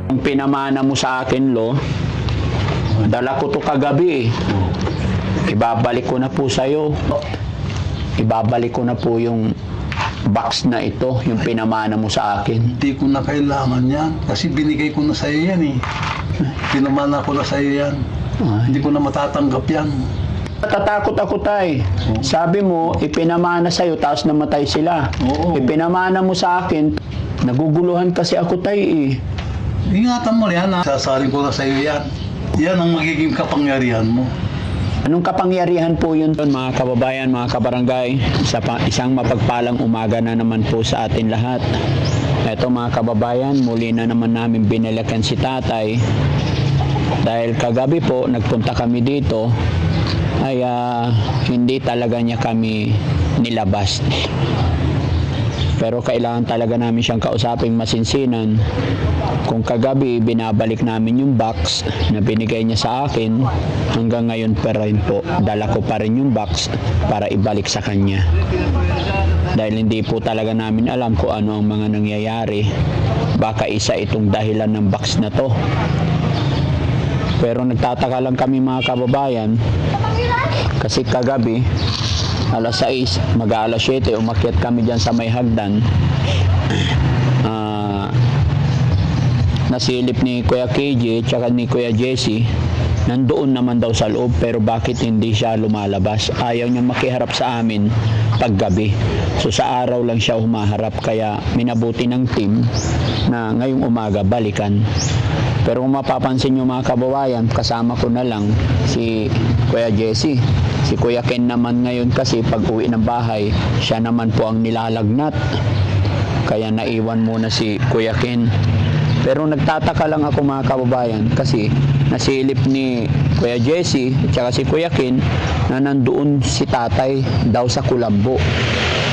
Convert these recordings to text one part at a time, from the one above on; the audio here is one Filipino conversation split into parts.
Ang pinamana mo sa akin, Lo, dala ko to kagabi. Ibabalik ko na po sa'yo. Ibabalik ko na po yung box na ito, yung pinamana mo sa akin. Hindi ko na kailangan yan. Kasi binigay ko na sa'yo yan eh. Pinamana ko na sa'yo yan. Hindi ko na matatanggap yan. Natatakot ako, Tay. Sabi mo, ipinamana sa'yo, tapos namatay sila. Oo. Ipinamana mo sa akin, naguguluhan kasi ako, Tay eh. Ingatan mo yan ha. Sasaling ko na sa'yo yan. Yan ang magiging kapangyarihan mo. Anong kapangyarihan po yun, mga kababayan, mga kabarangay? Isang mapagpalang umaga na naman po sa atin lahat. Eto mga kababayan, muli na naman namin binalikan si Tatay. Dahil kagabi po, nagpunta kami dito, ay hindi talaga niya kami nilabas. Pero kailangan talaga namin siyang kausaping masinsinan. Kung kagabi binabalik namin yung box na binigay niya sa akin, hanggang ngayon pa rin po, dala ko pa rin yung box para ibalik sa kanya. Dahil hindi po talaga namin alam kung ano ang mga nangyayari. Baka isa itong dahilan ng box na to. Pero nagtataka lang kami mga kababayan, kasi kagabi alas 6, mag-aalas 7, umakyat kami dyan sa may hagdan. Nasilip ni Kuya KJ tsaka ni Kuya Jesse, nandoon naman daw sa loob, pero bakit hindi siya lumalabas? Ayaw niya makiharap sa amin paggabi. So sa araw lang siya humaharap, kaya minabuti ng team na ngayong umaga balikan. Pero kung mapapansin nyo mga kababayan, kasama ko na lang si Kuya Jesse. Si Kuya Ken naman ngayon kasi pag uwi ng bahay, siya naman po ang nilalagnat. Kaya naiwan muna si Kuya Ken. Pero nagtataka lang ako mga kababayan kasi nasilip ni Kuya Jesse at si Kuya Ken na nandoon si Tatay daw sa kulambo.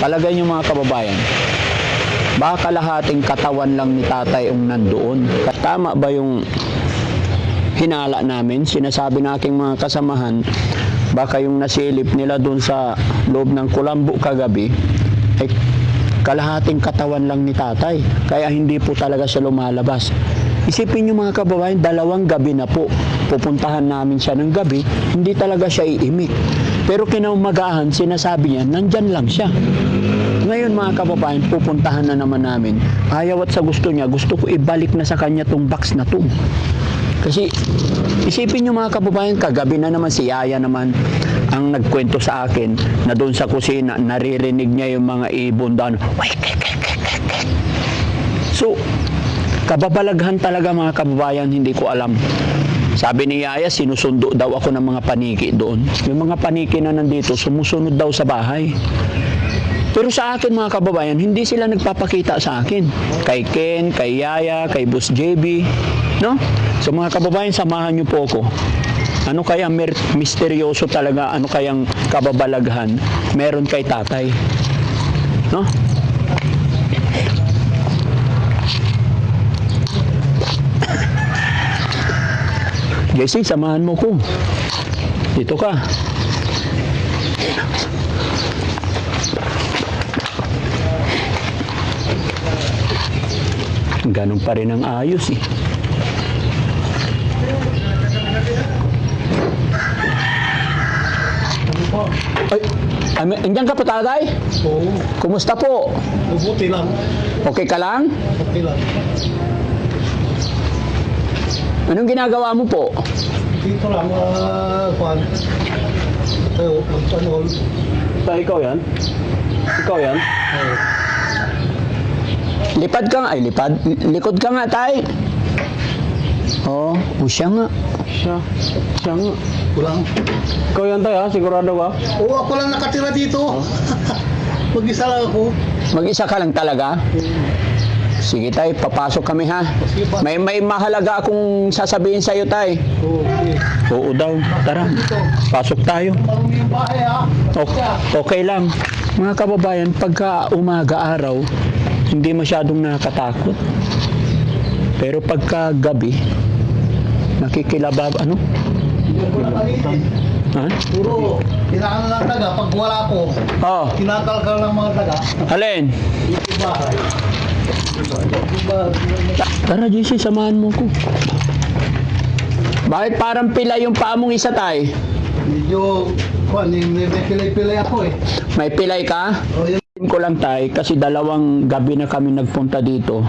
Palagay nyo mga kababayan, baka kalahating katawan lang ni Tatay ang nandoon. Tama ba yung hinala namin? Sinasabi ng aking mga kasamahan, baka yung nasilip nila doon sa loob ng kulambo kagabi ay kalahating katawan lang ni Tatay. Kaya hindi po talaga siya lumalabas. Isipin nyo mga kababayan, 2 gabi na po. Pupuntahan namin siya ng gabi, hindi talaga siya iimik. Pero kinaumagahan, sinasabi niya, nandyan lang siya. Ngayon mga kababayan, pupuntahan na naman namin. Ayaw at sa gusto niya, gusto ko ibalik na sa kanya tong box na to. Kasi isipin nyo mga kababayan, kagabi na naman si Yaya naman ang nagkwento sa akin na doon sa kusina, naririnig niya yung mga ibon doon. So, kababalaghan talaga mga kababayan, hindi ko alam. Sabi ni Yaya, sinusundo daw ako ng mga paniki doon. Yung mga paniki na nandito, sumusunod daw sa bahay. Pero sa akin mga kababayan, hindi sila nagpapakita sa akin. Kay Ken, kay Yaya, kay Boss JB, no? So mga kababayan, samahan niyo po ako. Ano kaya misteryoso talaga, ano kayang kababalaghan meron kay Tatay? No? Jesse, samahan mo ko. Dito ka. Ganun pa rin ang ayos eh. Ay, andyan ka po Tatay? Oo. Kumusta po? Mabuti lang. Okay ka lang? Okay lang. Anong ginagawa mo po? Dito lang, Juan. Ito, magpanol. Ikaw yan? Ikaw yan? Oo. Lipad ka nga. Ay, lipad. Likod ka nga, Tay. Oo. O siya nga. Siya nga. Kulang. Ikaw yan, Tay, ha? Sigurado ba? Oo, ako lang nakatira dito. Mag-isa lang ako. Mag-isa ka lang talaga? Sige, Tay. Papasok kami, ha? Sige pa. May mahalaga akong sasabihin sa'yo, Tay. Oo, okay. Oo daw. Tara. Pasok tayo. Marami yung bahay, ha? Okay lang. Mga kababayan, pagka umaga araw, hindi masyadong nakakatakot. Pero pagka gabi, nakikilabab, ano? Hindi ko nakalitin. Ha? Puro, kailangan lang taga. Pag wala ko, Oh, kinakalkal ng mga taga. alin? Dito bahay. Tara, JC, samahan mo ko. Bakit parang pila yung paa mong isa, tay? Medyo, may pilay-pilay ako eh. May pilay ka? O, yun. Ko lang, tay, kasi 2 gabi na kami nagpunta dito.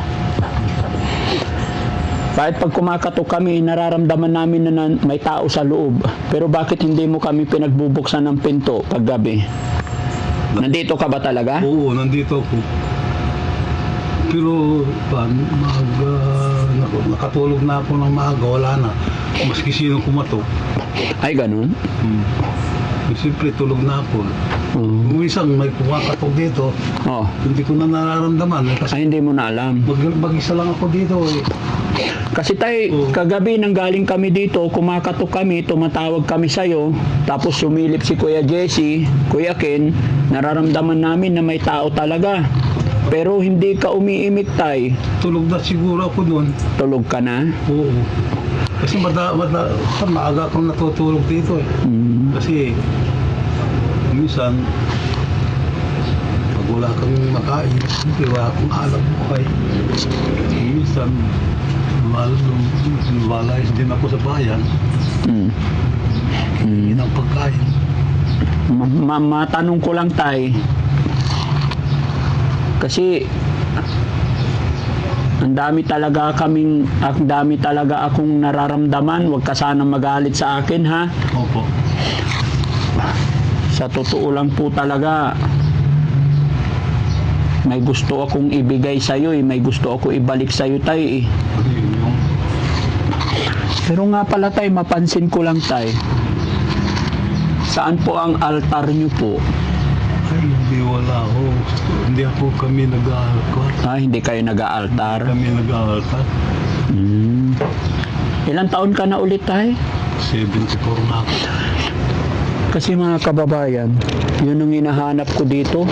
Kahit pag kumakatok kami, nararamdaman namin na may tao sa loob. Pero bakit hindi mo kami pinagbubuksan ng pinto pag gabi? Nandito ka ba talaga? Oo, nandito ako. Pero, nakatulog na ako ng maaga, wala na. Maski sino kumatok. Ay, ganun? Siyempre, tulog na ako. Minsan may kumakatok dito, Oh. hindi ko na nararamdaman. Kasi Ay, hindi mo na alam. mag-isa lang ako dito eh. Kasi tay, kagabi nang galing kami dito, kumakatok kami, tumatawag kami sa'yo, tapos sumilip si Kuya Jesse, Kuya Ken, nararamdaman namin na may tao talaga. Pero hindi ka umiimik, tay. Tulog na siguro ako noon. Tulog ka na? Oo. Kasi maaga akong natutulog dito eh. Kasi minsan pag wala kang makain, hindi wala akong alam buhay. Minsan lumalayas din ako sa bayan. Hindi ng pagkain. Matanong ko lang, tay. Kasi ang dami talaga akong nararamdaman. Huwag ka sanang magalit sa akin, ha? Opo. Sa totoo lang po talaga, may gusto akong ibigay sa'yo eh. May gusto ako ibalik sa'yo, tay eh. Pero nga pala, tay, mapansin ko lang, tay. Saan po ang altar niyo po? Ay, hindi wala ako. Hindi ako kami nag-aaltar. Hindi kayo nag-aaltar? Kami nag-aaltar. Ilang taon ka na ulit, tay? 74 na ako. Kasi mga kababayan, yun ang hinahanap ko dito.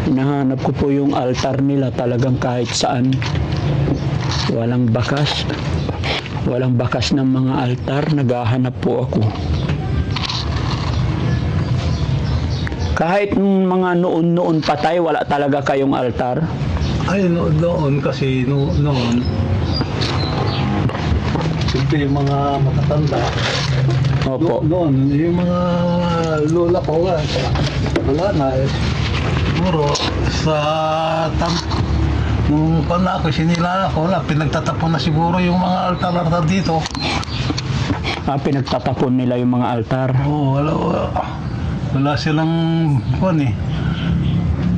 Hinahanap ko po yung altar nila talagang kahit saan. Walang bakas. Walang bakas ng mga altar. Naghahanap po ako. Kahit mga noon patay, wala talaga kayong altar? Ay, noon kasi, noon, siyempre yung mga matatanda, Opo. noon, yung mga lola ko, wala na, siguro, nung pana ako, sinila ako, pinagtatapon na siguro yung mga altar-altar dito. Pinagtatapon nila yung mga altar. Oo, wala silang,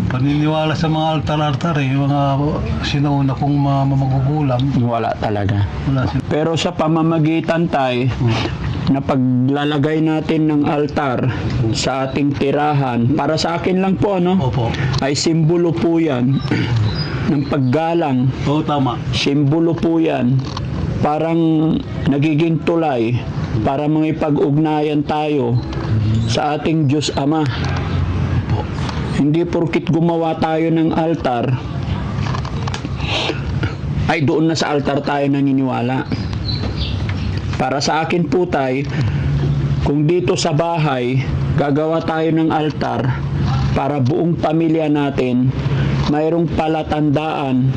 paniniwala sa mga altar-altar eh, yung mga sinauna kong magugulang. Wala talaga. Wala sila. Pero sa pamamagitan, tay, na paglalagay natin ng altar sa ating tirahan, para sa akin lang po, no? Opo. Ay simbolo po yan ng paggalang. Oo, tama. Simbolo po yan. Parang nagiging tulay para makipag-ugnayan tayo sa ating Diyos Ama. Hindi porkit gumawa tayo ng altar, ay doon na sa altar tayo naniniwala. Para sa akin po, tay, kung dito sa bahay, gagawa tayo ng altar para buong pamilya natin, mayroong palatandaan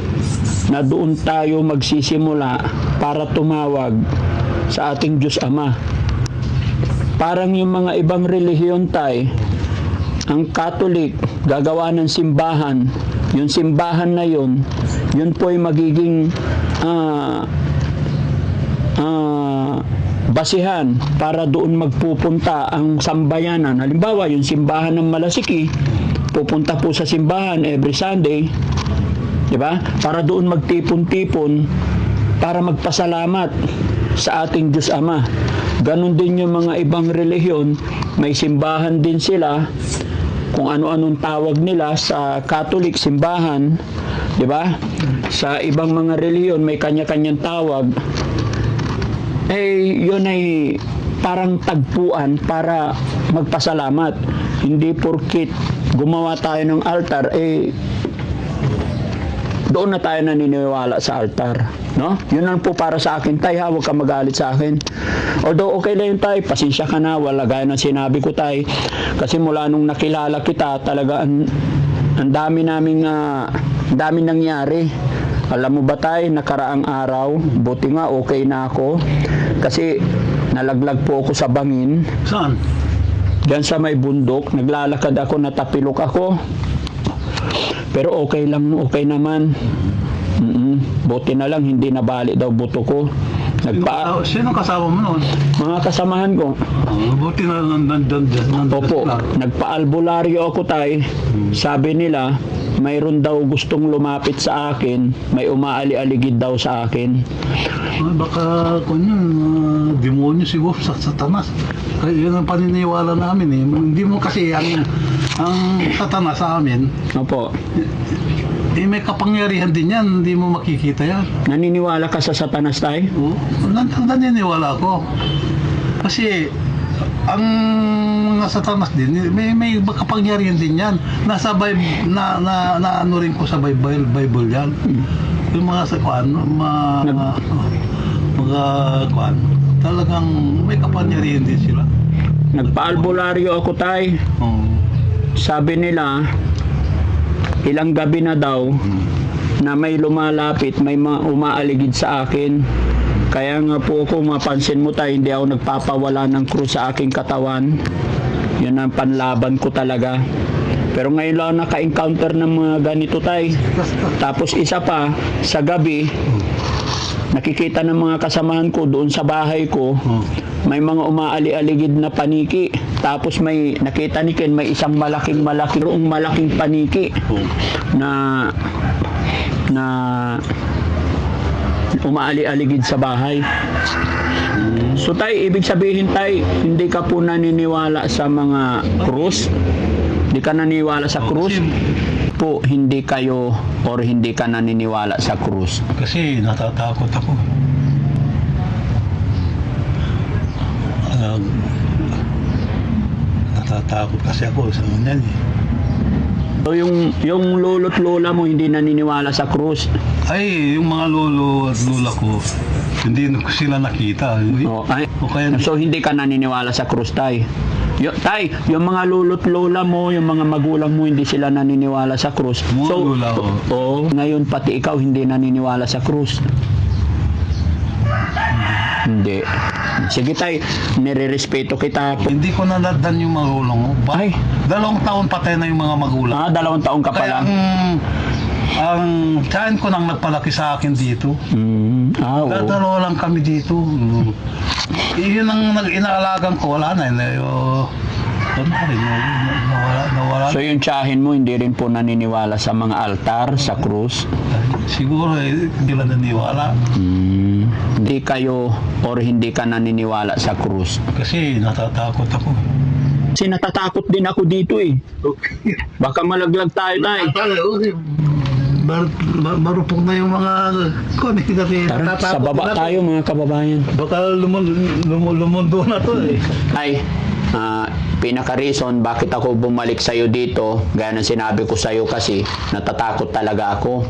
na doon tayo magsisimula para tumawag sa ating Diyos Ama. Parang yung mga ibang relihiyon, tay, ang Catholic, gagawa ng simbahan. Yung simbahan na yun po ay magiging basihan para doon magpupunta ang sambayanan. Halimbawa, yung simbahan ng Malasiki, pupunta po sa simbahan every Sunday, di ba? Para doon magtipon-tipon para magpasalamat sa ating Diyos Ama. Ganon din yung mga ibang relihiyon, may simbahan din sila, kung ano-anong tawag nila sa Catholic, simbahan, di ba? Sa ibang mga relihiyon may kanya-kanyang tawag. Yun ay parang tagpuan para magpasalamat. Hindi porkit gumawa tayo ng altar, doon na tayo naniniwala sa altar, no? Yun lang po para sa akin, tay, ha? Huwag ka magalit sa akin. Although okay lang yun, tay, pasensya ka na, wala gaya ng sinabi ko, tay, kasi mula nung nakilala kita, talaga ang dami naming Ang dami nangyari. Alam mo ba tayo, nakaraang araw, buti nga okay na ako. Kasi nalaglag po ako sa bangin. Saan? Diyan sa may bundok, naglalakad ako, natapilok ako. Pero okay lang, okay naman. Buti na lang, hindi nabali daw buto ko. Sino kasama mo noon? Mga kasamahan ko. Buti na nandun Opo, nagpa-albularyo ako tayo. Sabi nila, mayroon daw gustong lumapit sa akin, may umaali-aligid daw sa akin. Baka demonyo siguro sa Satanas. Kaya yun ang paniniwala namin eh. Hindi mo kasi ang Satanas sa amin, Opo. may kapangyarihan din yan, hindi mo makikita yan. Naniniwala ka sa Satanas tayo? Oo, naniniwala ko. Kasi ang mga Satanas din, may kapangyarihan din yan. Nasa Bible, na ano rin ko sa Bible yan. Yung mga sa kuan, mga kuan, talagang may kapangyarihan din sila. Nagpa-albularyo ako tayo. Oo. Sabi nila, ilang gabi na daw na may lumalapit, may umaaligid sa akin. Kaya nga po ako, mapansin mo tayo, hindi ako nagpapawala ng krus sa aking katawan. Yun ang panlaban ko talaga. Pero ngayon lang naka-encounter ng mga ganito tayo. Tapos isa pa, sa gabi, nakikita ng mga kasamahan ko doon sa bahay ko, may mga umaali-aligid na paniki. Tapos may nakita ni Ken, may isang malaking paniki na umaali-aligid sa bahay. So tayo, ibig sabihin tayo, hindi ka po naniniwala sa mga krus? Hindi ka naniniwala sa krus? Po, hindi kayo or hindi ka naniniwala sa krus? Kasi natatakot ako. Natatakot kasi ako sa ganyan eh. So yung lolo't lola mo hindi naniniwala sa krus? Ay, yung mga lolo at lola ko, hindi ko sila nakita. So hindi ka naniniwala sa krus, tay? Yung mga lolo't lola mo, yung mga magulang mo, hindi sila naniniwala sa krus. Mga lola ko. Ngayon pati ikaw hindi naniniwala sa krus. Hindi. Sige tay, nirerespeto kita. Hindi ko naladdan yung magulang ko. Ay. 2 taon patay na yung mga magulang. 2 taon ka pa Kaya lang. ang tiyan ko nang nagpalaki sa akin dito. Oo. Dalawa lang kami dito. Yun ang inaalagan ko, wala na. Nawala. So yung tiyahin mo hindi rin po naniniwala sa mga altar, sa krus? Siguro hindi lang naniwala. Hindi kayo or hindi ka naniniwala sa krus? Kasi natatakot ako. Kasi natatakot din ako dito eh. Baka malaglag tayo tay. Marupok na yung mga kasi Tara, sa baba tayo mga kababayan. Baka lumundo na to eh. Ay, pinaka-reason bakit ako bumalik sa'yo dito, gaya ng sinabi ko sa'yo kasi natatakot talaga ako.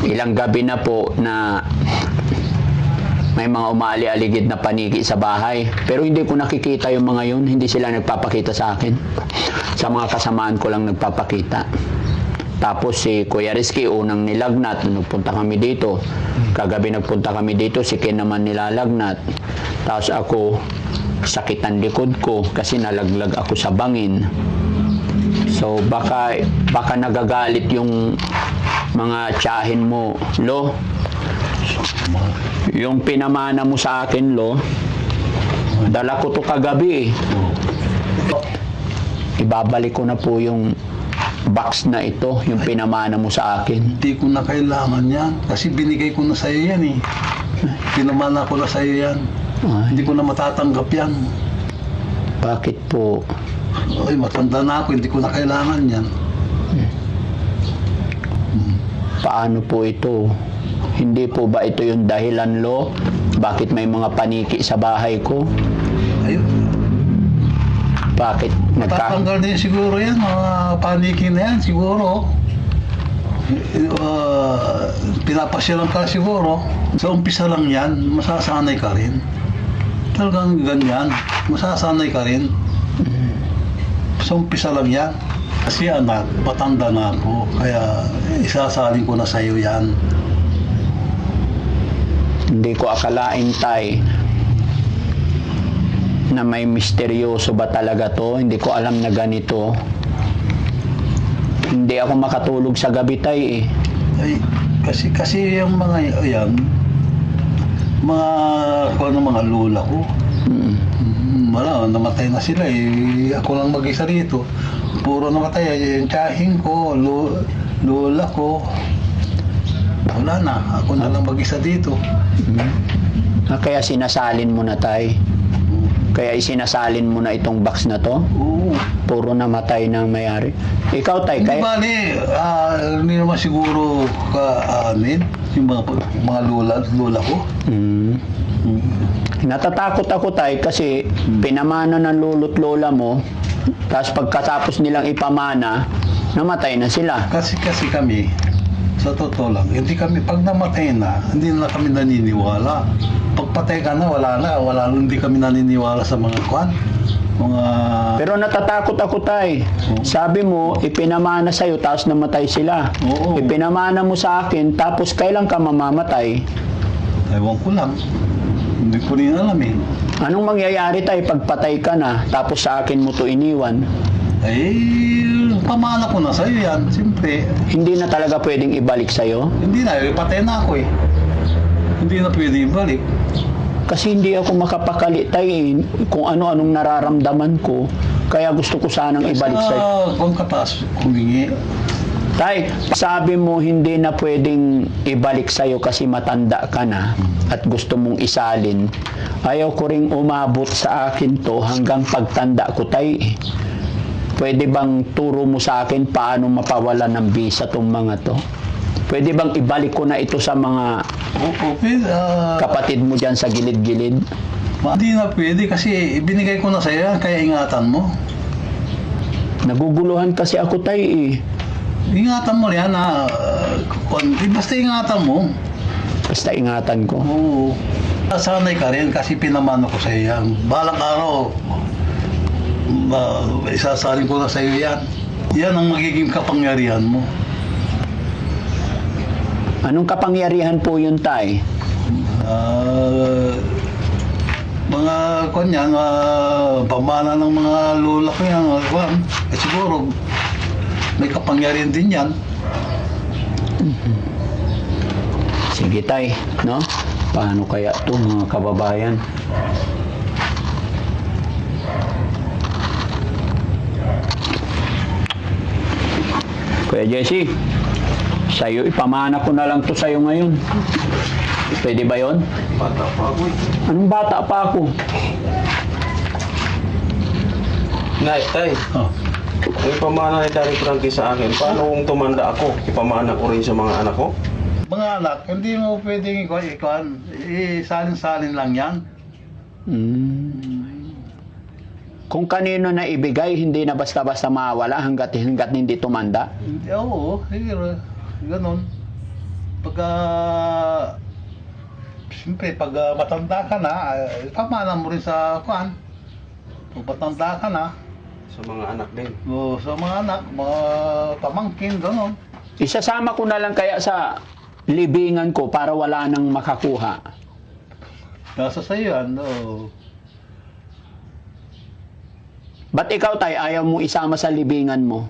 Ilang gabi na po na may mga umaali-aligid na paniki sa bahay. Pero hindi ko nakikita yung mga yun. Hindi sila nagpapakita sa akin. Sa mga kasamaan ko lang nagpapakita. Tapos si Kuya Rizky, unang nilagnat. Nagpunta kami dito. Kagabi nagpunta kami dito. Si Ken naman nilalagnat. Tapos ako, sakit ang likod ko kasi nalaglag ako sa bangin. So baka nagagalit yung mga tiyahin mo, Lo. Yung pinamana mo sa akin, Lo, dala ko to kagabi. Ibabalik ko na po yung box na ito, yung pinamana mo sa akin. Hindi ko na kailangan yan. Kasi binigay ko na sa'yo yan eh. Pinamana ko na sa'yo yan. Hindi ko na matatanggap yan. Bakit po? Ay, matanda na ako. Hindi ko na kailangan yan. Paano po ito? Hindi po ba ito yung dahilan, Lo? Bakit may mga paniki sa bahay ko? Ayun. Bakit? Matatanggal din siguro yan. Mga paniki na yan siguro. Pinapasyalan ka siguro. Sa umpisa lang yan, masasanay ka rin. Talagang ganyan. Masasanay ka rin. Sa umpisa lang yan. Kasi anak, patanda na ako. Kaya isasalin ko na sa iyo yan. Hindi ko akalain, tay, na may misteryoso ba talaga to. Hindi ko alam na ganito. Hindi ako makatulog sa gabi, tay, eh. Ay, kasi yung mga yan, mga lola ko. Mm. Wala, namatay na sila eh. Ako lang mag-isa rito. Puro namatay. Yung tiyahing ko, lola ko. Wala na. Ako na lang mag-isa dito. Kaya sinasalin mo na, tay. Kaya isinasalin mo na itong box na to. Oo. Puro namatay na may-ari. Ikaw, tay, Hindi kaya... bali, hindi naman siguro ka-anin. Yung mga lola ko. Mm. Natatakot ako, tay, kasi pinamana ng lolo't lola mo, tapos pagkatapos nilang ipamana, namatay na sila. Kasi kami, sa totoo lang, pag namatay na, hindi na kami naniniwala. Pag patay ka na, hindi kami naniniwala sa mga kwan. Pero natatakot ako, tay. Sabi mo, ipinamana sa'yo, tapos namatay sila. Oo. Ipinamana mo sa akin, tapos kailan ka mamamatay? Ewan ko lang. Hindi ko rin alam eh. Anong mangyayari, tay, pag patay ka na, tapos sa akin mo to iniwan? Pamana ko na sa'yo yan. Siyempre, Hindi na talaga pwedeng ibalik sa'yo? hindi na. Patay na ako eh. Hindi na pwede ibalik. Kasi hindi ako makapakali, tay, kung ano-anong nararamdaman ko. Kaya gusto ko sanang ibalik sa'yo. Kung kataas, humingi. Tay, sabi mo hindi na pwedeng ibalik sa'yo kasi matanda ka na at gusto mong isalin. Ayaw ko ring umabot sa akin to hanggang pagtanda ko, tay. Pwede bang turo mo sa akin paano mapawala ng visa tong mga to? Pwede bang ibalik ko na ito sa mga Okay, kapatid mo dyan sa gilid-gilid? hindi na pwede kasi ibinigay ko na sa'yo yan, kaya ingatan mo. Naguguluhan kasi ako, tay, eh. Ingatan mo yan ha. Basta ingatan mo. Basta ingatan ko. Oo. Sanay ka rin kasi pinamano ko sa'yo yan. Balang araw, isasalin ko na sa'yo yan. Yan ang magiging kapangyarihan mo. Anong kapangyarihan po yun, tay? Mga kanyan, pamana ng mga lola ko yan. Siguro, may kapangyarihan din yan. Sige, tay, no? Paano kaya to, mga kababayan? Kuya Jesse, sa'yo, ipamana ko na lang to sa'yo ngayon. Pwede ba yon? Bata pa ako eh. Anong bata pa ako? Nay, tay, Oh. ang ipamana ni Daddy Frankie sa akin, paano kung tumanda ako, ipamana ko rin sa mga anak ko? Mga anak, hindi mo pwedeng salin-salin lang yan. Kung kanino na ibigay, hindi na basta-basta mawala hanggat hindi tumanda. Oo, siguro. Ganon. Siyempre, pag matanda ka na, pamana mo rin sa kwan. Pag matanda ka na, Sa mga anak din. sa mga anak, mga pamangkin, ganon. Isasama ko na lang kaya sa libingan ko para wala nang makakuha. Nasa sa'yo yan, oo. Ba't ikaw, tay, ayaw mo isama sa libingan mo?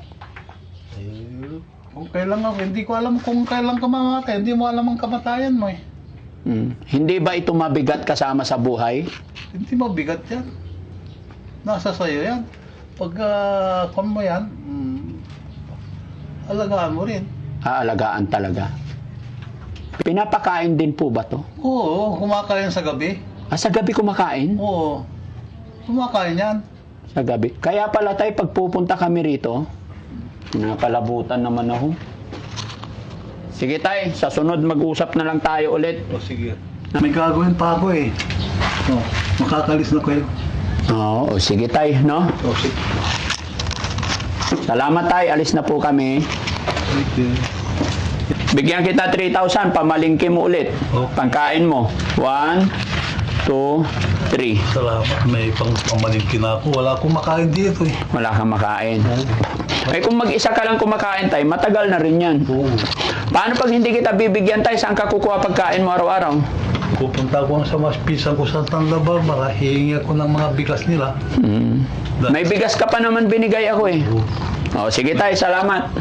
Kung kailan ako, hindi ko alam kung kailan ka mamatay. Hindi mo alam ang kamatayan mo eh. Hindi ba ito mabigat kasama sa buhay? Hindi mabigat yan. Nasa sa'yo yan. Pag kung mo yan, alagaan mo rin. Aalagaan talaga. Pinapakain din po ba to? Oo, kumakain sa gabi. Sa gabi kumakain? Oo, kumakain yan. Sa gabi. Kaya pala, tay, pag pupunta kami rito, napalabutan naman ako. Sige, tay, sa sunod mag-usap na lang tayo ulit. O sige. May gagawin pa ako eh. Makakalis na kayo. Oo, sige, tay, no? O sige. Salamat, tay. Alis na po kami. Okay. Bigyan kita 3,000, pamalingki mo ulit. Okay. Pangkain mo. 1, 2, 3. Salamat. May pangmalingkin ako. Wala akong makain dito eh. Wala kang makain. Eh kung mag-isa ka lang kumakain tayo, matagal na rin yan. Oo. Paano pag hindi kita bibigyan tayo, saan ka kukuha pagkain mo araw-araw? Pupunta ko sa mas pisan ko sa Santa Barbara, hihingi ako ng mga bigas nila. May bigas ka pa naman binigay ako eh. O, sige tayo, salamat.